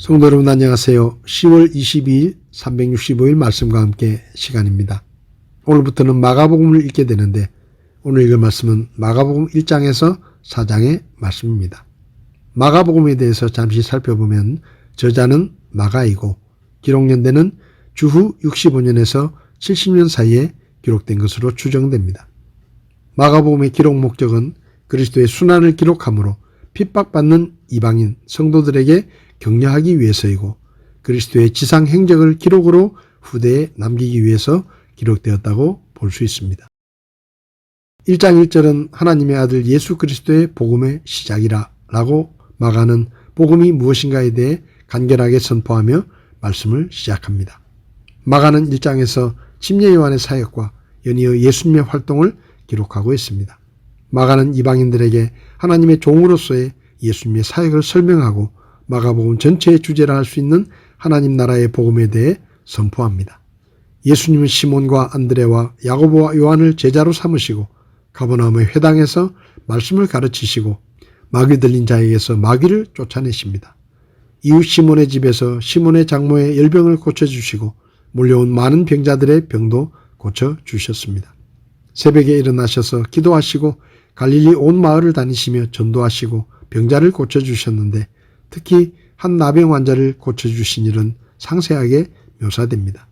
성도 여러분 안녕하세요. 10월 22일 365일 말씀과 함께 시간입니다. 오늘부터는 마가복음을 읽게 되는데 오늘 읽을 말씀은 마가복음 1장에서 4장의 말씀입니다. 마가복음에 대해서 잠시 살펴보면 저자는 마가이고 기록연대는 주후 65년에서 70년 사이에 기록된 것으로 추정됩니다. 마가복음의 기록 목적은 그리스도의 순환을 기록하므로 핍박받는 이방인 성도들에게 격려하기 위해서이고 그리스도의 지상 행적을 기록으로 후대에 남기기 위해서 기록되었다고 볼 수 있습니다. 1장 1절은 하나님의 아들 예수 그리스도의 복음의 시작이라 라고 마가는 복음이 무엇인가에 대해 간결하게 선포하며 말씀을 시작합니다. 마가는 1장에서 침례 요한의 사역과 연이어 예수님의 활동을 기록하고 있습니다. 마가는 이방인들에게 하나님의 종으로서의 예수님의 사역을 설명하고 마가복음 전체의 주제라 할 수 있는 하나님 나라의 복음에 대해 선포합니다. 예수님은 시몬과 안드레와 야고보와 요한을 제자로 삼으시고 가버나움의 회당에서 말씀을 가르치시고 마귀 들린 자에게서 마귀를 쫓아내십니다. 이후 시몬의 집에서 시몬의 장모의 열병을 고쳐주시고 몰려온 많은 병자들의 병도 고쳐주셨습니다. 새벽에 일어나셔서 기도하시고 갈릴리 온 마을을 다니시며 전도하시고 병자를 고쳐주셨는데 특히 한 나병 환자를 고쳐주신 일은 상세하게 묘사됩니다.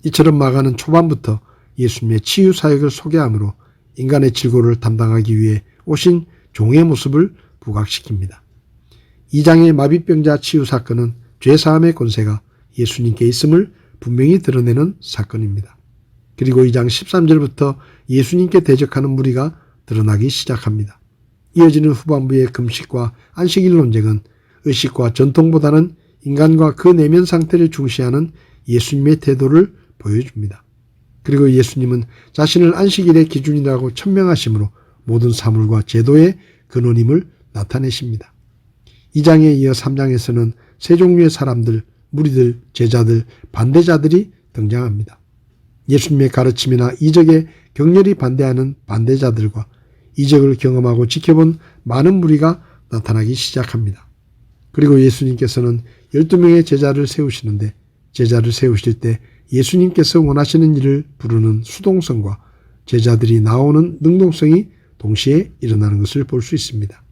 이처럼 마가는 초반부터 예수님의 치유 사역을 소개하므로 인간의 질고를 담당하기 위해 오신 종의 모습을 부각시킵니다. 2장의 마비병자 치유 사건은 죄사함의 권세가 예수님께 있음을 분명히 드러내는 사건입니다. 그리고 2장 13절부터 예수님께 대적하는 무리가 드러나기 시작합니다. 이어지는 후반부의 금식과 안식일 논쟁은 의식과 전통보다는 인간과 그 내면 상태를 중시하는 예수님의 태도를 보여줍니다. 그리고 예수님은 자신을 안식일의 기준이라고 천명하심으로 모든 사물과 제도의 근원임을 나타내십니다. 2장에 이어 3장에서는 세 종류의 사람들, 무리들, 제자들, 반대자들이 등장합니다. 예수님의 가르침이나 이적에 격렬히 반대하는 반대자들과 이적을 경험하고 지켜본 많은 무리가 나타나기 시작합니다. 그리고 예수님께서는 12명의 제자를 세우시는데 제자를 세우실 때 예수님께서 원하시는 일을 부르는 수동성과 제자들이 나오는 능동성이 동시에 일어나는 것을 볼 수 있습니다.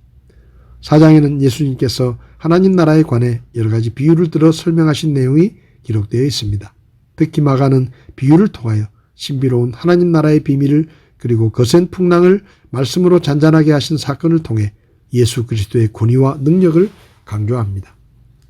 4장에는 예수님께서 하나님 나라에 관해 여러 가지 비유를 들어 설명하신 내용이 기록되어 있습니다. 특히 마가는 비유를 통하여 신비로운 하나님 나라의 비밀을 그리고 거센 풍랑을 말씀으로 잔잔하게 하신 사건을 통해 예수 그리스도의 권위와 능력을 강조합니다.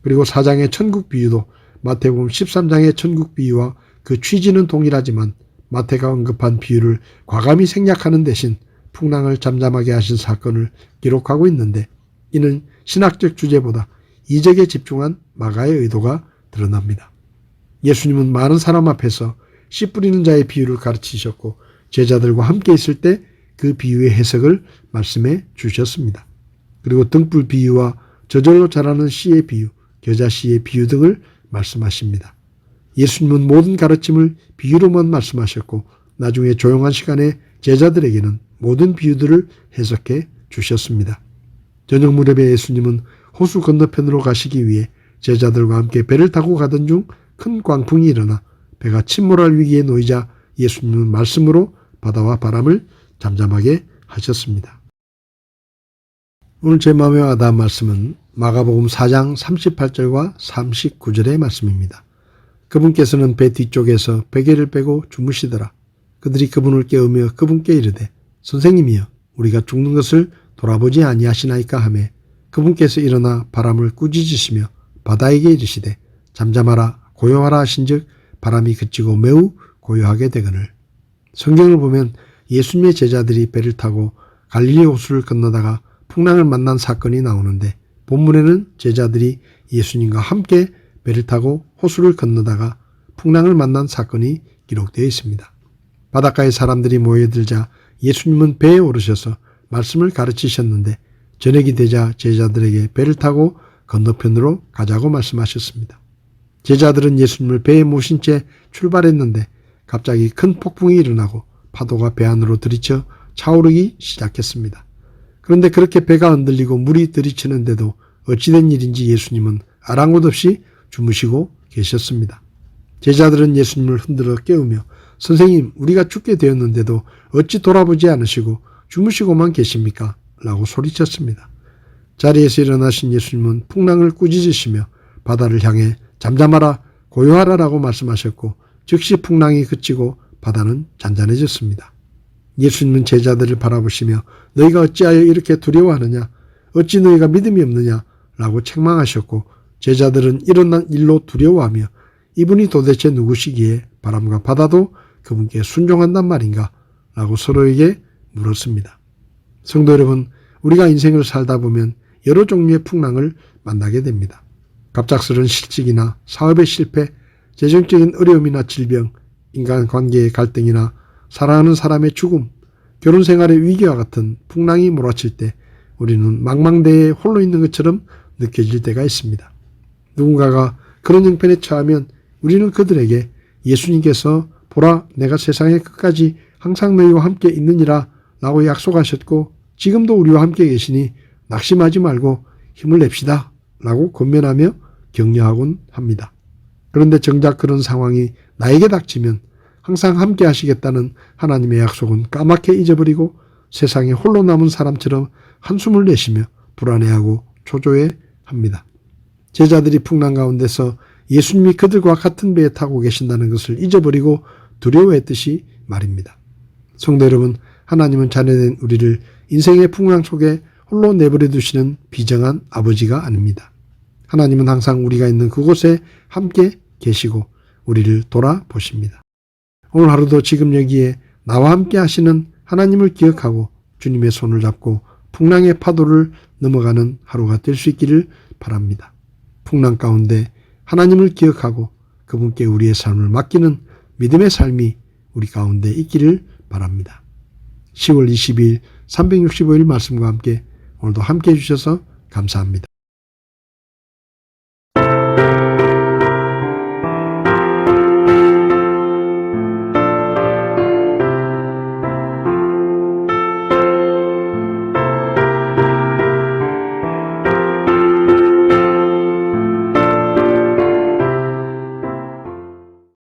그리고 4장의 천국 비유도 마태복음 13장의 천국 비유와 그 취지는 동일하지만 마태가 언급한 비유를 과감히 생략하는 대신 풍랑을 잠잠하게 하신 사건을 기록하고 있는데 이는 신학적 주제보다 이적에 집중한 마가의 의도가 드러납니다. 예수님은 많은 사람 앞에서 씨 뿌리는 자의 비유를 가르치셨고 제자들과 함께 있을 때 그 비유의 해석을 말씀해 주셨습니다. 그리고 등불 비유와 저절로 자라는 씨의 비유, 겨자씨의 비유 등을 말씀하십니다. 예수님은 모든 가르침을 비유로만 말씀하셨고 나중에 조용한 시간에 제자들에게는 모든 비유들을 해석해 주셨습니다. 저녁 무렵에 예수님은 호수 건너편으로 가시기 위해 제자들과 함께 배를 타고 가던 중 큰 광풍이 일어나 배가 침몰할 위기에 놓이자 예수님은 말씀으로 바다와 바람을 잠잠하게 하셨습니다. 오늘 제 마음에 와닿은 말씀은 마가복음 4장 38절과 39절의 말씀입니다. 그분께서는 배 뒤쪽에서 베개를 빼고 주무시더라. 그들이 그분을 깨우며 그분께 이르되 선생님이여 우리가 죽는 것을 돌아보지 아니하시나이까 하매 그분께서 일어나 바람을 꾸짖으시며 바다에게 이르시되 잠잠하라 고요하라 하신즉 바람이 그치고 매우 고요하게 되거늘. 성경을 보면 예수님의 제자들이 배를 타고 갈릴리 호수를 건너다가 풍랑을 만난 사건이 나오는데 본문에는 제자들이 예수님과 함께 배를 타고 호수를 건너다가 풍랑을 만난 사건이 기록되어 있습니다. 바닷가에 사람들이 모여들자 예수님은 배에 오르셔서 말씀을 가르치셨는데 저녁이 되자 제자들에게 배를 타고 건너편으로 가자고 말씀하셨습니다. 제자들은 예수님을 배에 모신 채 출발했는데 갑자기 큰 폭풍이 일어나고 파도가 배 안으로 들이쳐 차오르기 시작했습니다. 그런데 그렇게 배가 흔들리고 물이 들이치는데도 어찌된 일인지 예수님은 아랑곳 없이 주무시고 계셨습니다. 제자들은 예수님을 흔들어 깨우며 선생님, 우리가 죽게 되었는데도 어찌 돌아보지 않으시고 주무시고만 계십니까? 라고 소리쳤습니다. 자리에서 일어나신 예수님은 풍랑을 꾸짖으시며 바다를 향해 잠잠하라, 고요하라 라고 말씀하셨고 즉시 풍랑이 그치고 바다는 잔잔해졌습니다. 예수님은 제자들을 바라보시며 너희가 어찌하여 이렇게 두려워하느냐? 어찌 너희가 믿음이 없느냐? 라고 책망하셨고 제자들은 일어난 일로 두려워하며 이분이 도대체 누구시기에 바람과 바다도 그분께 순종한단 말인가? 라고 서로에게 물었습니다. 성도 여러분, 우리가 인생을 살다 보면 여러 종류의 풍랑을 만나게 됩니다. 갑작스러운 실직이나 사업의 실패, 재정적인 어려움이나 질병, 인간관계의 갈등이나 사랑하는 사람의 죽음, 결혼 생활의 위기와 같은 풍랑이 몰아칠 때 우리는 망망대해에 홀로 있는 것처럼 느껴질 때가 있습니다. 누군가가 그런 형편에 처하면 우리는 그들에게 예수님께서 보라, 내가 세상의 끝까지 항상 너희와 함께 있느니라 라고 약속하셨고 지금도 우리와 함께 계시니 낙심하지 말고 힘을 냅시다 라고 권면하며 격려하곤 합니다. 그런데 정작 그런 상황이 나에게 닥치면 항상 함께 하시겠다는 하나님의 약속은 까맣게 잊어버리고 세상에 홀로 남은 사람처럼 한숨을 내쉬며 불안해하고 초조해합니다. 제자들이 풍랑 가운데서 예수님이 그들과 같은 배에 타고 계신다는 것을 잊어버리고 두려워했듯이 말입니다. 성도 여러분, 하나님은 자녀된 우리를 인생의 풍랑 속에 홀로 내버려 두시는 비정한 아버지가 아닙니다. 하나님은 항상 우리가 있는 그곳에 함께 계시고 우리를 돌아보십니다. 오늘 하루도 지금 여기에 나와 함께 하시는 하나님을 기억하고 주님의 손을 잡고 풍랑의 파도를 넘어가는 하루가 될 수 있기를 바랍니다. 풍랑 가운데 하나님을 기억하고 그분께 우리의 삶을 맡기는 믿음의 삶이 우리 가운데 있기를 바랍니다. 10월 22일 365일 말씀과 함께 오늘도 함께 해주셔서 감사합니다.